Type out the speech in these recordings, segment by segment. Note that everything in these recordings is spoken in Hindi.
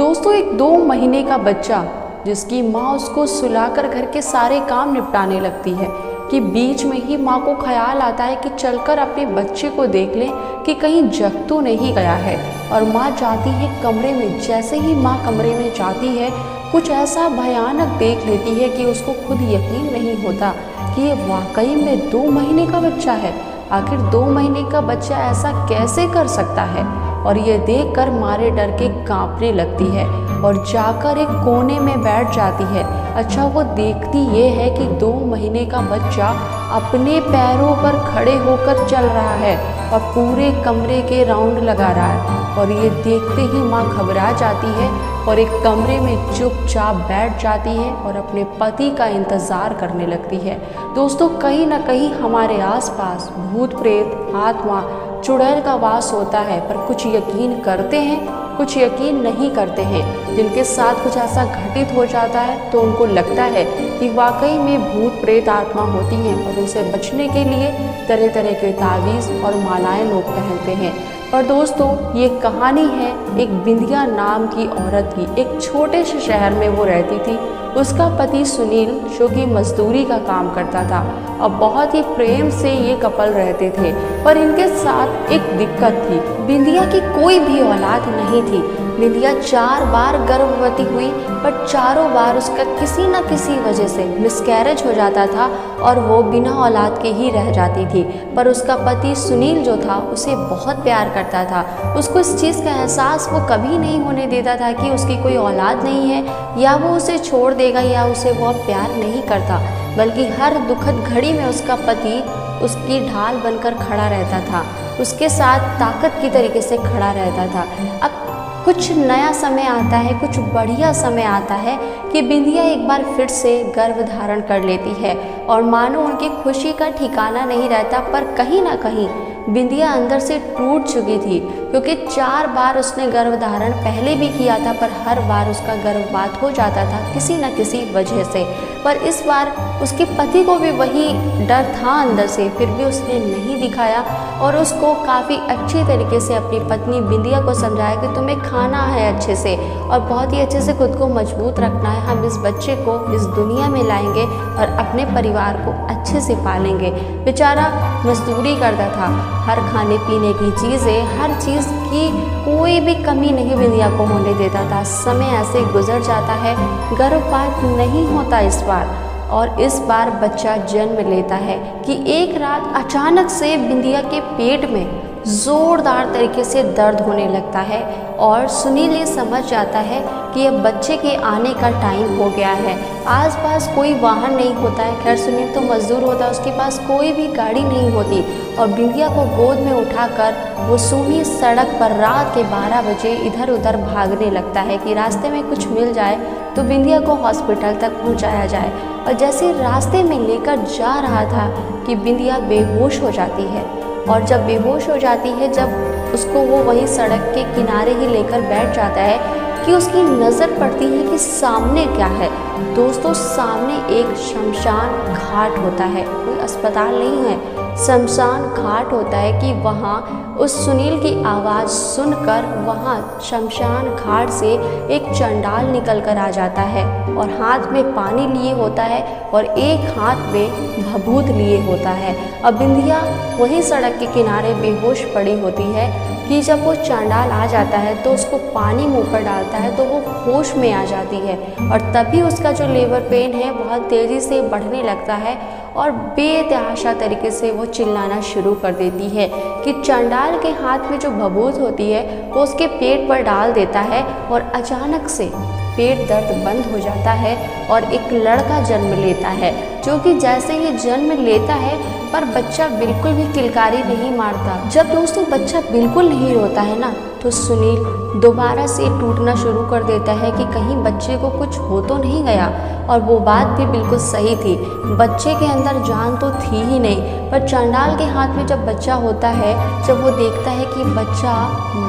दोस्तों, एक 2 महीने का बच्चा जिसकी माँ उसको सुलाकर घर के सारे काम निपटाने लगती है कि बीच में ही माँ को ख्याल आता है कि चलकर अपने बच्चे को देख लें कि कहीं जग तो नहीं गया है। और माँ जाती है कमरे में। जैसे ही माँ कमरे में जाती है, कुछ ऐसा भयानक देख लेती है कि उसको खुद यकीन नहीं होता कि ये वाकई में 2 महीने का बच्चा है। आखिर 2 महीने का बच्चा ऐसा कैसे कर सकता है? और ये देखकर मारे डर के कांपने लगती है और जाकर एक कोने में बैठ जाती है। अच्छा, वो देखती ये है कि 2 महीने का बच्चा अपने पैरों पर खड़े होकर चल रहा है और पूरे कमरे के राउंड लगा रहा है। और ये देखते ही माँ घबरा जाती है और एक कमरे में चुपचाप बैठ जाती है और अपने पति का इंतज़ार करने लगती है। दोस्तों, कहीं ना कहीं हमारे आसपास भूत प्रेत, आत्मा, चुड़ैल का वास होता है, पर कुछ यकीन करते हैं, कुछ यकीन नहीं करते हैं। जिनके साथ कुछ ऐसा घटित हो जाता है तो उनको लगता है कि वाकई में भूत प्रेत आत्मा होती हैं और उनसे बचने के लिए तरह तरह के तावीज़ और मालाएं लोग पहनते हैं। पर दोस्तों, ये कहानी है एक बिंदिया नाम की औरत की। एक छोटे से शहर में वो रहती थी। उसका पति सुनील जो कि मजदूरी का काम करता था और बहुत ही प्रेम से ये कपल रहते थे। पर इनके साथ एक दिक्कत थी, बिंदिया की कोई भी औलाद नहीं थी। बिंदिया 4 बार गर्भवती हुई, पर चारों बार उसका किसी न किसी वजह से मिसकैरेज हो जाता था और वो बिना औलाद के ही रह जाती थी। पर उसका पति सुनील जो था उसे बहुत प्यार करता था। उसको इस चीज़ का एहसास वो कभी नहीं होने देता था कि उसकी कोई औलाद नहीं है या वो उसे छोड़ देगा या उसे वो अब प्यार नहीं करता, बल्कि हर दुखद घड़ी में उसका पति उसकी ढाल बनकर खड़ा रहता था, उसके साथ ताकत की तरीके से खड़ा रहता था। अब कुछ नया समय आता है, कुछ बढ़िया समय आता है कि बिंदिया एक बार फिर से गर्भ धारण कर लेती है और मानो उनकी खुशी का ठिकाना नहीं रहता। पर कहीं ना कहीं बिंदिया अंदर से टूट चुकी थी, क्योंकि 4 बार उसने गर्भ धारण पहले भी किया था, पर हर बार उसका गर्भपात हो जाता था किसी न किसी वजह से। पर इस बार उसके पति को भी वही डर था अंदर से, फिर भी उसने नहीं दिखाया और उसको काफ़ी अच्छी तरीके से अपनी पत्नी बिंदिया को समझाया कि तुम्हें खाना है अच्छे से और बहुत ही अच्छे से खुद को मजबूत रखना है। हम इस बच्चे को इस दुनिया में लाएंगे और अपने परिवार को अच्छे से पालेंगे। बेचारा मजदूरी करता था, हर खाने पीने की चीज़ें, हर चीज़ की कोई भी कमी नहीं बिंदिया को होने देता था। समय ऐसे गुजर जाता है, गर्भपात नहीं होता इस बार। और इस बार बच्चा जन्म लेता है कि एक रात अचानक से बिंदिया के पेट में ज़ोरदार तरीके से दर्द होने लगता है और सुनील ये समझ जाता है कि अब बच्चे के आने का टाइम हो गया है। आसपास कोई वाहन नहीं होता है, खैर सुनील तो मजदूर होता है, उसके पास कोई भी गाड़ी नहीं होती और बिंदिया को गोद में उठाकर वो सूनी सड़क पर रात के 12 बजे इधर उधर भागने लगता है कि रास्ते में कुछ मिल जाए तो बिंदिया को हॉस्पिटल तक पहुंचाया जाए। और जैसे रास्ते में लेकर जा रहा था कि बिंदिया बेहोश हो जाती है और जब बेहोश हो जाती है, जब उसको वो वही सड़क के किनारे ही लेकर बैठ जाता है कि उसकी नज़र पड़ती है कि सामने क्या है। दोस्तों, सामने एक शमशान घाट होता है, कोई अस्पताल नहीं है, शमशान घाट होता है कि वहाँ उस सुनील की आवाज़ सुनकर वहाँ शमशान घाट से एक चंडाल निकल कर आ जाता है और हाथ में पानी लिए होता है और एक हाथ में भभूत लिए होता है। अब बिंदिया वहीं सड़क के किनारे बेहोश पड़ी होती है कि जब वो चांडाल आ जाता है तो उसको पानी मुंह पर डालता है तो वो होश में आ जाती है और तभी उसका जो लेबर पेन है बहुत तेज़ी से बढ़ने लगता है और बेतहाशा तरीके से वो चिल्लाना शुरू कर देती है कि चांडाल के हाथ में जो भभूत होती है वो उसके पेट पर डाल देता है और अचानक से पेट दर्द बंद हो जाता है और एक लड़का जन्म लेता है, जो कि जैसे ही जन्म लेता है पर बच्चा बिल्कुल भी किलकारी नहीं मारता। जब दोस्तों बच्चा बिल्कुल नहीं रोता है ना, तो सुनील दोबारा से टूटना शुरू कर देता है कि कहीं बच्चे को कुछ हो तो नहीं गया। और वो बात भी बिल्कुल सही थी, बच्चे के अंदर जान तो थी ही नहीं। पर चांडाल के हाथ में जब बच्चा होता है, जब वो देखता है कि बच्चा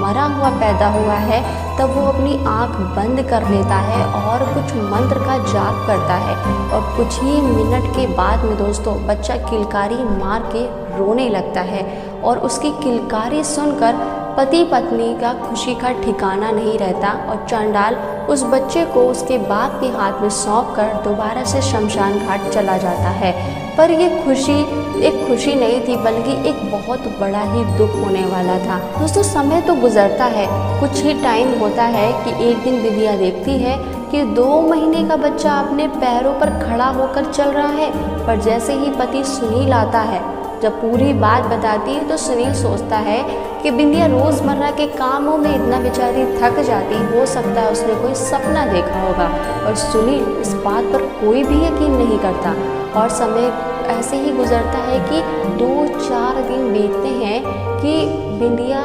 मरा हुआ पैदा हुआ है, तब वो अपनी आँख बंद कर लेता है और कुछ मंत्र का जाप करता है और कुछ ही मिनट के बाद में दोस्तों बच्चा किलकारी मार के रोने लगता है और उसकी किलकारी सुनकर पति पत्नी का खुशी का ठिकाना नहीं रहता और चांडाल उस बच्चे को उसके बाप के हाथ में सौंप कर दोबारा से शमशान घाट चला जाता है। पर ये खुशी एक खुशी नहीं थी, बल्कि एक बहुत बड़ा ही दुख होने वाला था। दोस्तों, समय तो गुजरता है, कुछ ही टाइम होता है कि एक दिन बिंदिया देखती है कि 2 महीने का बच्चा अपने पैरों पर खड़ा होकर चल रहा है। पर जैसे ही पति सुनील आता है, जब पूरी बात बताती है, तो सुनील सोचता है कि बिंदिया रोज़मर्रा के कामों में इतना बेचारी थक जाती, हो सकता है उसने कोई सपना देखा होगा। और सुनील इस बात पर कोई भी यकीन नहीं करता और समय ऐसे ही गुजरता है कि 2-4 दिन बीतते हैं कि बिंदिया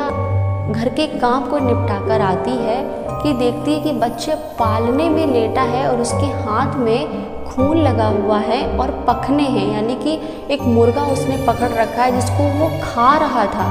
घर के काम को निपटा कर आती है कि देखती है कि बच्चे पालने में लेटा है और उसके हाथ में खून लगा हुआ है और पखने हैं, यानी कि एक मुर्गा उसने पकड़ रखा है जिसको वो खा रहा था।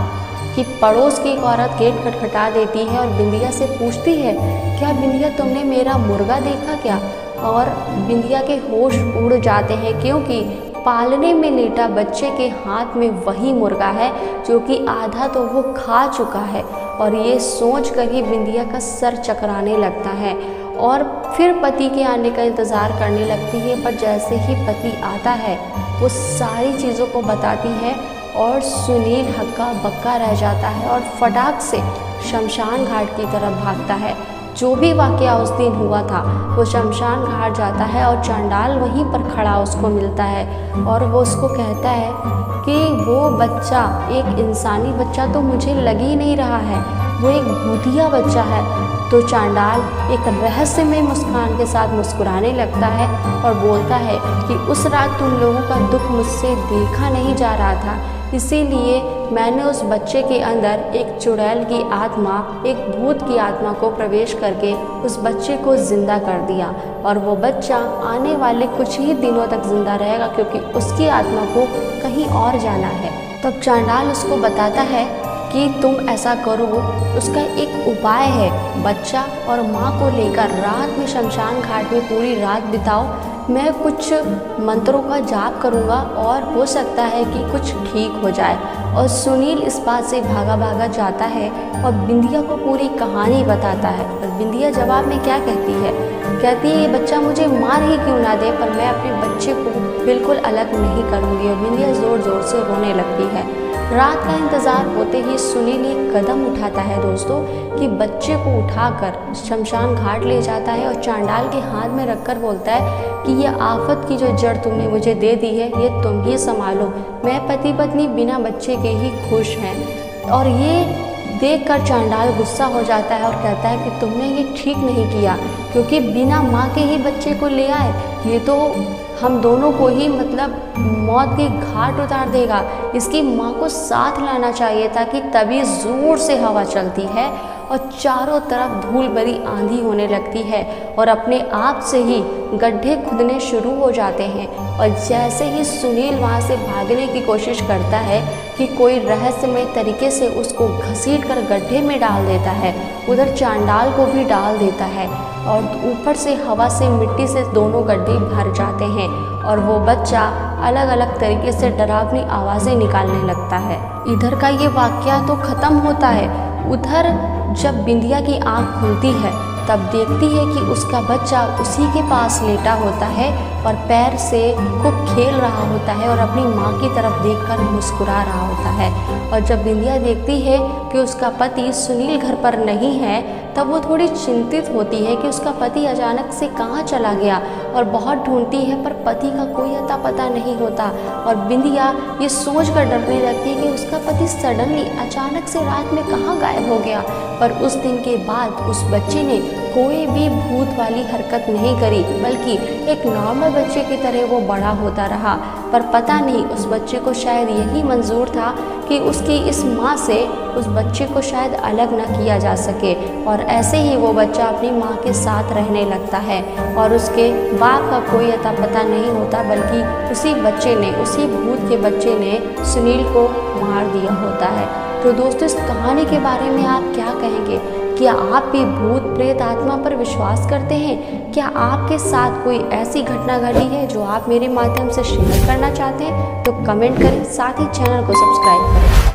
कि पड़ोस की एक औरत गेट खटखटा देती है और बिंदिया से पूछती है, क्या बिंदिया तुमने मेरा मुर्गा देखा क्या? और बिंदिया के होश उड़ जाते हैं, क्योंकि पालने में लेटा बच्चे के हाथ में वही मुर्गा है जो कि आधा तो वो खा चुका है। और ये सोच कर ही बिंदिया का सर चकराने लगता है और फिर पति के आने का इंतज़ार करने लगती है। पर जैसे ही पति आता है, वो सारी चीज़ों को बताती है और सुनील हक्का बक्का रह जाता है और फटाक से शमशान घाट की तरफ भागता है। जो भी वाक़या उस दिन हुआ था, वो शमशान घाट जाता है और चांडाल वहीं पर खड़ा उसको मिलता है और वो उसको कहता है कि वो बच्चा एक इंसानी बच्चा तो मुझे लग ही नहीं रहा है, वो एक भूतिया बच्चा है। तो चांडाल एक रहस्यमय मुस्कान के साथ मुस्कुराने लगता है और बोलता है कि उस रात तुम लोगों का दुख मुझसे देखा नहीं जा रहा था, इसीलिए मैंने उस बच्चे के अंदर एक चुड़ैल की आत्मा, एक भूत की आत्मा को प्रवेश करके उस बच्चे को ज़िंदा कर दिया और वो बच्चा आने वाले कुछ ही दिनों तक ज़िंदा रहेगा, क्योंकि उसकी आत्मा को कहीं और जाना है। तब चांडाल उसको बताता है कि तुम ऐसा करो, उसका एक उपाय है, बच्चा और माँ को लेकर रात में शमशान घाट में पूरी रात बिताओ, मैं कुछ मंत्रों का जाप करूँगा और हो सकता है कि कुछ ठीक हो जाए। और सुनील इस बात से भागा भागा जाता है और बिंदिया को पूरी कहानी बताता है। और बिंदिया जवाब में क्या कहती है? कहती है, ये बच्चा मुझे मार ही क्यों ना दे, पर मैं अपने बच्चे को बिल्कुल अलग नहीं करूँगी। और बिंदिया ज़ोर ज़ोर से रोने लगती है। रात का इंतज़ार होते ही सुनील एक कदम उठाता है दोस्तों कि बच्चे को उठाकर शमशान घाट ले जाता है और चांडाल के हाथ में रखकर बोलता है कि ये आफत की जो जड़ तुमने मुझे दे दी है, ये तुम ही संभालो, मैं पति पत्नी बिना बच्चे के ही खुश हैं। और ये देखकर चांडाल गुस्सा हो जाता है और कहता है कि तुमने ये ठीक नहीं किया, क्योंकि बिना माँ के ही बच्चे को ले आए, ये तो हम दोनों को ही मतलब मौत के घाट उतार देगा। इसकी माँ को साथ लाना चाहिए था कि तभी ज़ोर से हवा चलती है और चारों तरफ धूल भरी आंधी होने लगती है और अपने आप से ही गड्ढे खुदने शुरू हो जाते हैं। और जैसे ही सुनील वहाँ से भागने की कोशिश करता है कि कोई रहस्यमय तरीके से उसको घसीट कर गड्ढे में डाल देता है, उधर चांडाल को भी डाल देता है और ऊपर से हवा से मिट्टी से दोनों गड्ढे भर जाते हैं और वो बच्चा अलग अलग तरीके से डरावनी आवाज़ें निकालने लगता है। इधर का ये वाक़या तो ख़त्म होता है। उधर जब बिंदिया की आँख खुलती है, तब देखती है कि उसका बच्चा उसी के पास लेटा होता है और पैर से खूब खेल रहा होता है और अपनी माँ की तरफ देखकर मुस्कुरा रहा होता है। और जब बिंदिया देखती है कि उसका पति सुनील घर पर नहीं है, तब वो थोड़ी चिंतित होती है कि उसका पति अचानक से कहाँ चला गया और बहुत ढूंढती है, पर पति का कोई अता पता नहीं होता। और बिंदिया ये सोच कर डरने लगती है कि उसका पति सडनली अचानक से रात में कहाँ गायब हो गया। पर उस दिन के बाद उस बच्चे ने कोई भी भूत वाली हरकत नहीं करी, बल्कि एक नॉर्मल बच्चे की तरह वो बड़ा होता रहा। पर पता नहीं उस बच्चे को शायद यही मंजूर था कि उसकी इस माँ से उस बच्चे को शायद अलग ना किया जा सके। और ऐसे ही वो बच्चा अपनी माँ के साथ रहने लगता है और उसके बाप का कोई अता पता नहीं होता, बल्कि उसी बच्चे ने, उसी भूत के बच्चे ने सुनील को मार दिया होता है। तो दोस्तों, इस कहानी के बारे में आप क्या कहेंगे? क्या आप भी भूत प्रेत आत्मा पर विश्वास करते हैं? क्या आपके साथ कोई ऐसी घटना घटी है जो आप मेरे माध्यम से शेयर करना चाहते हैं? तो कमेंट करें, साथ ही चैनल को सब्सक्राइब करें।